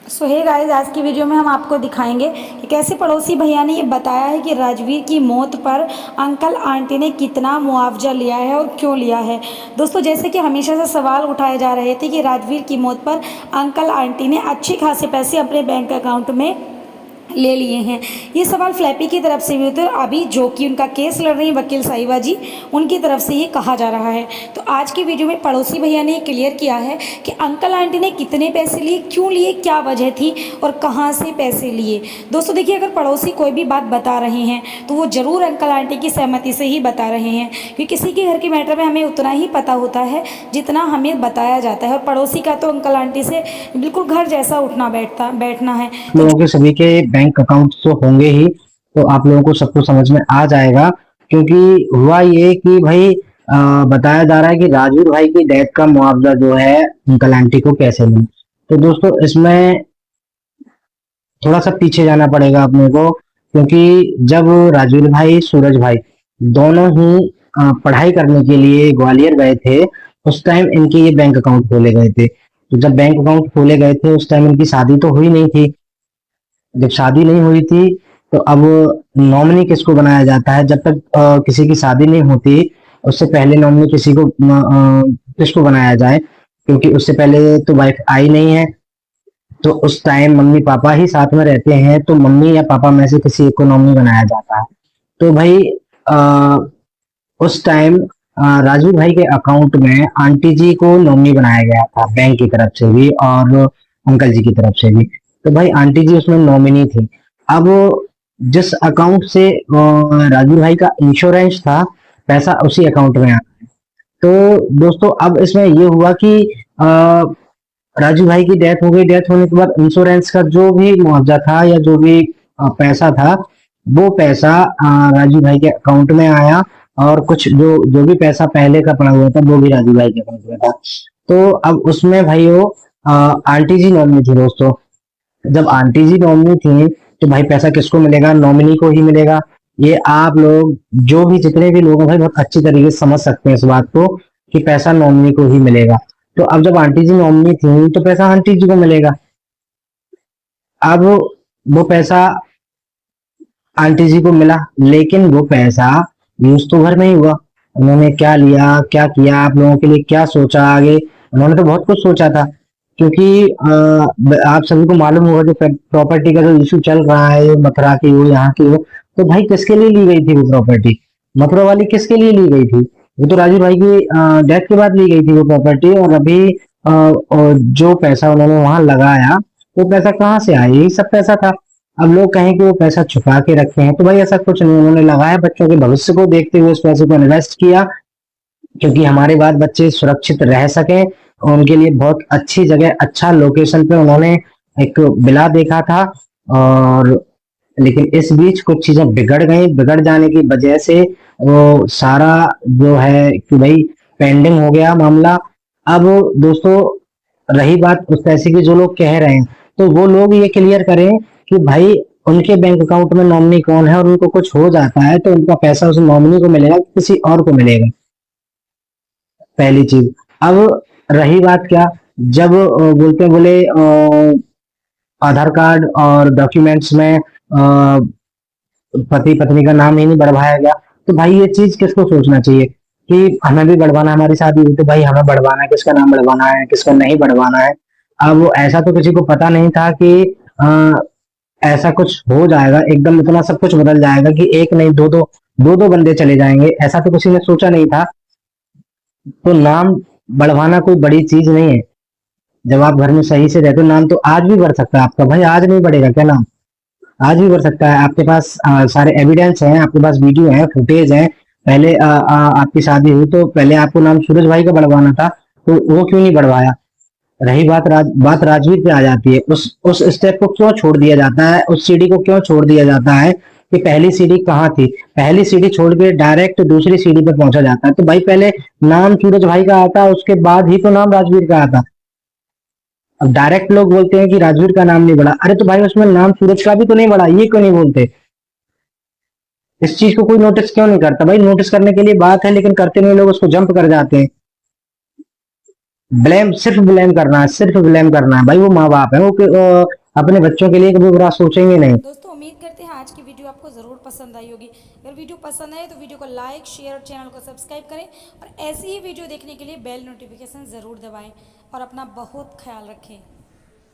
सो hey guys, आज की video में हम आपको दिखाएंगे कि कैसे पड़ोसी भैया ने ये बताया है कि राजवीर की मौत पर अंकल आंटी ने कितना मुआवजा लिया है और क्यों लिया है। दोस्तों, जैसे कि हमेशा से सवाल उठाए जा रहे थे कि राजवीर की मौत पर अंकल आंटी ने अच्छे खासे पैसे अपने बैंक अकाउंट में ले लिए हैं। ये सवाल फ्लैपी की तरफ से भी होते हैं, अभी जो कि उनका केस लड़ रही है वकील साहिबा जी, उनकी तरफ से ये कहा जा रहा है। तो आज की वीडियो में पड़ोसी भैया ने ये क्लियर किया है कि अंकल आंटी ने कितने पैसे लिए, क्यों लिए, क्या वजह थी और कहाँ से पैसे लिए। दोस्तों देखिए, अगर पड़ोसी कोई भी बात बता रहे हैं तो वो ज़रूर अंकल आंटी की सहमति से ही बता रहे हैं, क्योंकि किसी के घर के मैटर में हमें उतना ही पता होता है जितना हमें बताया जाता है। और पड़ोसी का तो अंकल आंटी से बिल्कुल घर जैसा उठना बैठना है। तो लोगों के सभी के बैंक अकाउंट तो होंगे ही, तो आप लोगों को सबको समझ में आ जाएगा। क्योंकि हुआ ये कि भाई बताया जा रहा है कि राजवीर भाई की डेथ का मुआवजा जो है अंकल आंटी को कैसे मिला। तो दोस्तों इसमें थोड़ा सा पीछे जाना पड़ेगा अपने को, क्योंकि जब राजवीर भाई सूरज भाई दोनों ही पढ़ाई करने के लिए ग्वालियर गए थे, उस टाइम इनके ये बैंक अकाउंट खोले गए थे। तो जब बैंक अकाउंट खोले गए थे उस टाइम इनकी शादी तो हुई नहीं थी। जब शादी नहीं हुई थी तो अब नॉमिनी किसको बनाया जाता है? जब तक किसी की शादी नहीं होती उससे पहले नॉमिनी किसी को किसको बनाया जाए, क्योंकि उससे पहले तो वाइफ आई नहीं है। तो उस टाइम मम्मी पापा ही साथ में रहते हैं, तो मम्मी या पापा में से किसी एक को नॉमिनी बनाया जाता है। तो भाई आ, उस टाइम राजू भाई के अकाउंट में आंटी जी को नॉमिनी बनाया गया था, बैंक की तरफ से भी और अंकल जी की तरफ से भी। तो भाई आंटी जी उसमें नॉमिनी थी। अब जिस अकाउंट से राजू भाई का इंश्योरेंस था, पैसा उसी अकाउंट में आया। तो दोस्तों अब इसमें ये हुआ कि राजू भाई की डेथ हो गई। डेथ होने के बाद इंश्योरेंस का जो भी मुआवजा था या जो भी पैसा था, वो पैसा राजू भाई के अकाउंट में आया। और कुछ जो जो भी पैसा पहले का पड़ा हुआ था वो भी राजू भाई के अकाउंट में था। तो अब उसमें भाई वो आंटी जी नॉमिनी थी दोस्तों। जब आंटी जी नॉमिनी थी तो भाई पैसा किसको मिलेगा? नॉमिनी को ही मिलेगा। ये आप लोग जो भी जितने भी लोग हैं भाई बहुत अच्छी तरीके से समझ सकते हैं इस बात को कि पैसा नॉमिनी को ही मिलेगा। तो अब जब आंटी जी नॉमिनी थी तो पैसा आंटी जी को मिलेगा। अब वो पैसा आंटी जी को मिला, लेकिन वो पैसा यूज तो घर में ही हुआ। उन्होंने क्या लिया, क्या किया, आप लोगों के लिए क्या सोचा आगे? उन्होंने तो बहुत कुछ सोचा था, क्योंकि आप सभी को मालूम होगा जो प्रॉपर्टी का जो इशू चल रहा है, मथुरा की हो यहाँ की हो, तो भाई किसके लिए ली गई थी वो प्रॉपर्टी? मथुरा वाली किसके लिए ली गई थी? वो तो राजीव भाई की डेथ के बाद ली गई थी वो प्रॉपर्टी। और अभी और जो पैसा उन्होंने वहां लगाया, वो पैसा कहाँ से आया? यही सब पैसा था। अब लोग कहें कि वो पैसा छुपा के रखे हैं, तो भाई ऐसा कुछ नहीं, उन्होंने लगाया बच्चों के भविष्य को देखते हुए उस पैसे को इन्वेस्ट किया, क्योंकि हमारे बाद बच्चे सुरक्षित रह सके। और उनके लिए बहुत अच्छी जगह, अच्छा लोकेशन पे उन्होंने एक विला देखा था। और लेकिन इस बीच कुछ चीजें बिगड़ गई। बिगड़ जाने की वजह से वो सारा जो है कि भाई पेंडिंग हो गया मामला। अब दोस्तों रही बात उस पैसे की, जो लोग कह रहे हैं तो वो लोग ये क्लियर करें कि भाई उनके बैंक अकाउंट में नॉमिनी कौन है, और उनको कुछ हो जाता है तो उनका पैसा उस नॉमिनी को मिलेगा कि किसी और को मिलेगा? पहली चीज। अब रही बात क्या, जब बोलते बोले आधार कार्ड और डॉक्यूमेंट्स में पति पत्नी का नाम ही नहीं बढ़वाया गया, तो भाई ये चीज किसको सोचना चाहिए कि हमें भी बढ़वाना, हमारी शादी हुई तो भाई हमें बढ़वाना है, किसका नाम बढ़वाना है किसका नहीं बढ़वाना है। अब ऐसा तो किसी को पता नहीं था कि ऐसा कुछ हो जाएगा, एकदम इतना सब कुछ बदल जाएगा कि एक नहीं दो दो बंदे चले जाएंगे, ऐसा तो किसी ने सोचा नहीं था। तो नाम बढ़वाना कोई बड़ी चीज नहीं है। जब आप घर में सही से रहते हो, नाम तो आज भी बढ़ सकता है आपका। भाई आज नहीं बढ़ेगा क्या नाम? आज भी बढ़ सकता है। आपके पास सारे एविडेंस हैं, आपके पास वीडियो है, फुटेज है। पहले आपकी शादी हुई तो पहले आपको नाम सूरज भाई का बढ़वाना था, तो वो क्यों नहीं बढ़वाया? रही बात राजवीर पे आ जाती है। उस स्टेप को क्यों छोड़ दिया जाता है, उस सीढ़ी को क्यों छोड़ दिया जाता है कि पहली सीढ़ी कहाँ थी? पहली सीढ़ी छोड़ के डायरेक्ट दूसरी सीढ़ी पे पहुंचा जाता है। तो भाई पहले नाम सूरज भाई का आता, उसके बाद ही तो नाम राजवीर का आता। अब डायरेक्ट लोग बोलते हैं कि राजवीर का नाम नहीं बढ़ा। अरे तो भाई उसमें नाम सूरज का भी तो नहीं बढ़ा, ये क्यों नहीं बोलते? इस चीज को कोई नोटिस क्यों नहीं करता? भाई नोटिस करने के लिए बात है, लेकिन करते नहीं, लोग उसको जंप कर जाते हैं। ब्लेम, सिर्फ ब्लेम करना है, सिर्फ ब्लेम करना है। भाई वो माँ बाप है, वो अपने बच्चों के लिए कभी बुरा सोचेंगे नहीं। दोस्तों उम्मीद करते हैं आज की वीडियो आपको ज़रूर पसंद आई होगी। अगर वीडियो पसंद आए तो वीडियो को लाइक शेयर और चैनल को सब्सक्राइब करें और ऐसी ही वीडियो देखने के लिए बेल नोटिफिकेशन ज़रूर दबाएं और अपना बहुत ख्याल रखें।